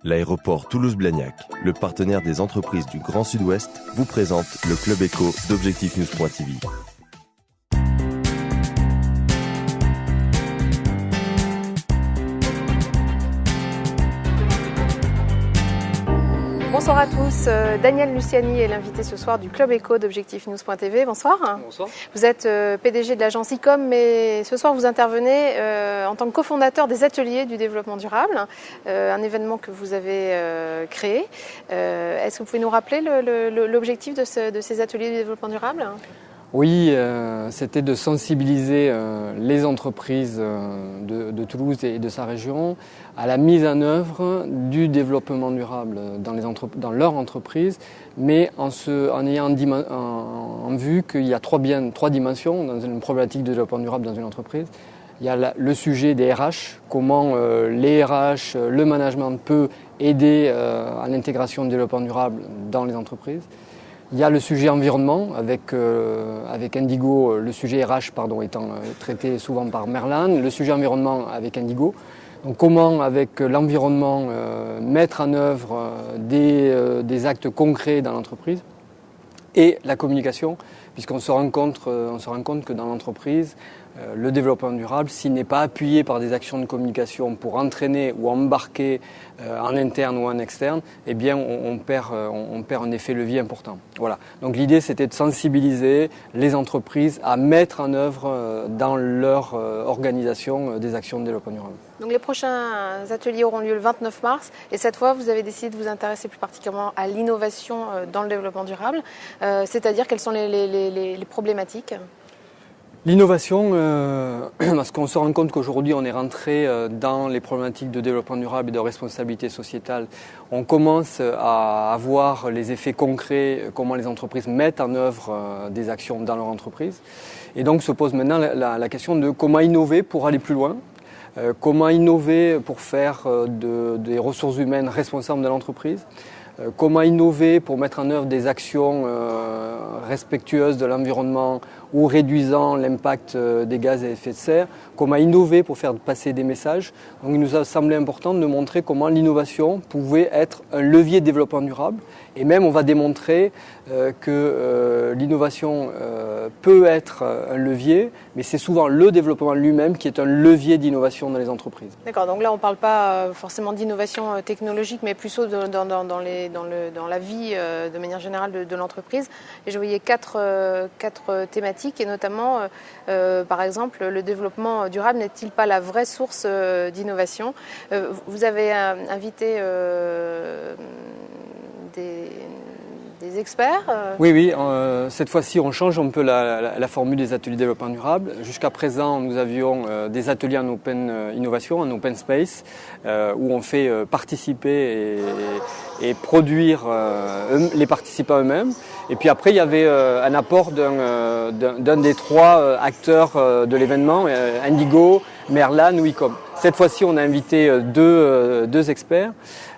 L'aéroport Toulouse-Blagnac, le partenaire des entreprises du Grand Sud-Ouest, vous présente le Club Éco d'Objectif-News.tv. Bonsoir à tous, Daniel Luciani est l'invité ce soir du Club Éco d'Objectif-News.tv. Bonsoir. Bonsoir. Vous êtes PDG de l'agence ICOM, mais ce soir vous intervenez en tant que cofondateur des ateliers du développement durable, un événement que vous avez créé. Est-ce que vous pouvez nous rappeler l'objectif de ces ateliers du développement durable ? Oui, c'était de sensibiliser les entreprises de Toulouse et de sa région à la mise en œuvre du développement durable dans leur entreprise, mais en ayant en vue qu'il y a trois dimensions dans une problématique de développement durable dans une entreprise. Il y a le sujet des RH, comment les RH, le management peut aider à l'intégration du développement durable dans les entreprises. Il y a le sujet environnement, avec Indigo, le sujet RH étant traité souvent par Merlin, le sujet environnement avec Indigo. Donc comment, avec l'environnement, mettre en œuvre des actes concrets dans l'entreprise. Et la communication, puisqu'on se rend compte que dans l'entreprise, le développement durable, s'il n'est pas appuyé par des actions de communication pour entraîner ou embarquer en interne ou en externe, eh bien on perd un effet levier important. Voilà. Donc l'idée, c'était de sensibiliser les entreprises à mettre en œuvre dans leur organisation des actions de développement durable. Donc les prochains ateliers auront lieu le 29 mars et cette fois vous avez décidé de vous intéresser plus particulièrement à l'innovation dans le développement durable, c'est-à-dire quelles sont les problématiques ? L'innovation, parce qu'on se rend compte qu'aujourd'hui on est rentré dans les problématiques de développement durable et de responsabilité sociétale. On commence à voir les effets concrets, comment les entreprises mettent en œuvre des actions dans leur entreprise. Et donc se pose maintenant la question de comment innover pour aller plus loin. Comment innover pour faire des ressources humaines responsables de l'entreprise. Comment innover pour mettre en œuvre des actions respectueuses de l'environnement ou réduisant l'impact des gaz à effet de serre. Comment innover pour faire passer des messages. Donc il nous a semblé important de montrer comment l'innovation pouvait être un levier de développement durable. Et même on va démontrer que l'innovation peut être un levier, mais c'est souvent le développement lui-même qui est un levier d'innovation dans les entreprises. D'accord, donc là on ne parle pas forcément d'innovation technologique, mais plutôt dans la vie de manière générale de l'entreprise. Et je voyais quatre thématiques, et notamment, par exemple, le développement durable n'est-il pas la vraie source d'innovation ? Vous avez invité des experts Oui, cette fois-ci on change un peu la formule des ateliers de développement durable. Jusqu'à présent nous avions des ateliers en open innovation, en open space, où on fait participer et produire les participants eux-mêmes. Et puis après il y avait un apport d'un des trois acteurs de l'événement, Indigo, Merlin ou ICOM. Cette fois-ci on a invité deux experts,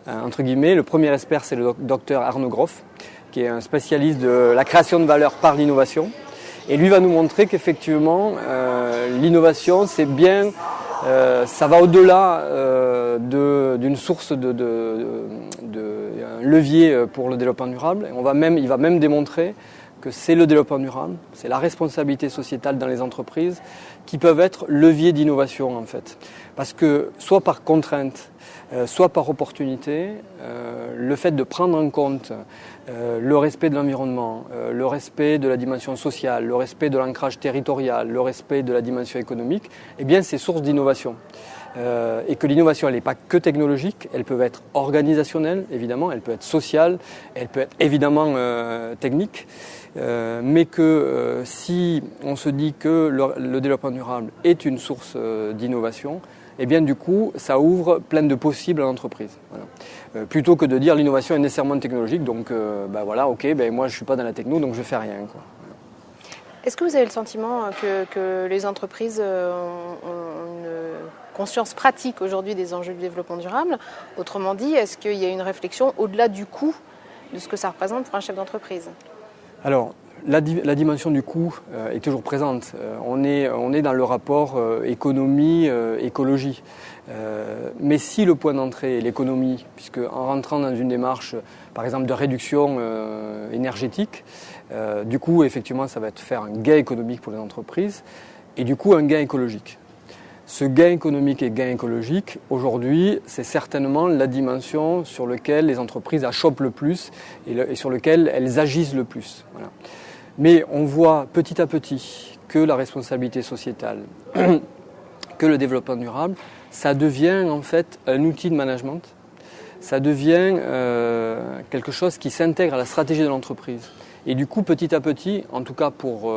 entre guillemets. Le premier expert c'est le docteur Arnaud Groff, qui est un spécialiste de la création de valeur par l'innovation. Et lui va nous montrer qu'effectivement, l'innovation, c'est bien, ça va au-delà d'une source un levier pour le développement durable. Il va même démontrer que c'est le développement durable, c'est la responsabilité sociétale dans les entreprises qui peuvent être leviers d'innovation en fait. Parce que soit par contrainte, soit par opportunité, le fait de prendre en compte le respect de l'environnement, le respect de la dimension sociale, le respect de l'ancrage territorial, le respect de la dimension économique, eh bien c'est source d'innovation. Et que l'innovation, elle n'est pas que technologique, elle peut être organisationnelle, évidemment, elle peut être sociale, elle peut être évidemment technique, mais que si on se dit que le développement durable est une source d'innovation, eh bien du coup, ça ouvre plein de possibles à l'entreprise. Voilà. Plutôt que de dire l'innovation est nécessairement technologique, donc moi je ne suis pas dans la techno, donc je ne fais rien, quoi. Est-ce que vous avez le sentiment que les entreprises ont une conscience pratique aujourd'hui des enjeux du développement durable ? Autrement dit, est-ce qu'il y a une réflexion au-delà du coût de ce que ça représente pour un chef d'entreprise ? Alors, La dimension du coût est toujours présente. On est dans le rapport économie-écologie. Mais si le point d'entrée est l'économie, puisque en rentrant dans une démarche, par exemple, de réduction énergétique, du coup, effectivement, ça va faire un gain économique pour les entreprises et du coup, un gain écologique. Ce gain économique et gain écologique, aujourd'hui, c'est certainement la dimension sur laquelle les entreprises achoppent le plus et sur laquelle elles agissent le plus. Voilà. Mais on voit petit à petit que la responsabilité sociétale, que le développement durable, ça devient en fait un outil de management, ça devient quelque chose qui s'intègre à la stratégie de l'entreprise. Et du coup, petit à petit, en tout cas pour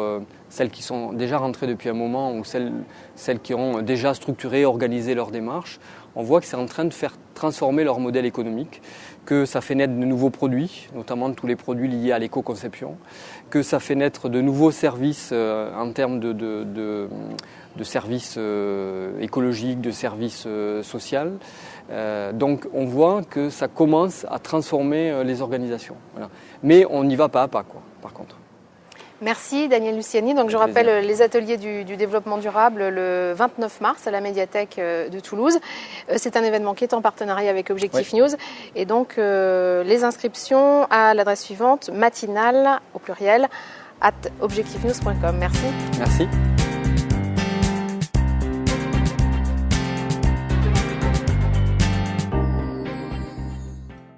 celles qui sont déjà rentrées depuis un moment ou celles qui ont déjà structuré, organisé leur démarche, on voit que c'est en train de faire transformer leur modèle économique, que ça fait naître de nouveaux produits, notamment tous les produits liés à l'éco-conception, que ça fait naître de nouveaux services en termes de services écologiques, de services sociaux. Donc on voit que ça commence à transformer les organisations. Voilà. Mais on n'y va pas à pas, quoi, par contre. Merci Daniel Luciani. Donc je rappelle les ateliers du développement durable le 29 mars à la médiathèque de Toulouse. C'est un événement qui est en partenariat avec Objectif News. Et donc les inscriptions à l'adresse suivante, matinale au pluriel @objectifnews.com. Merci. Merci.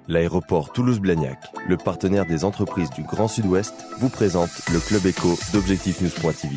L'aéroport Toulouse-Blagnac, le partenaire des entreprises du Grand Sud-Ouest, vous présente le Club Éco d'Objectif News.tv.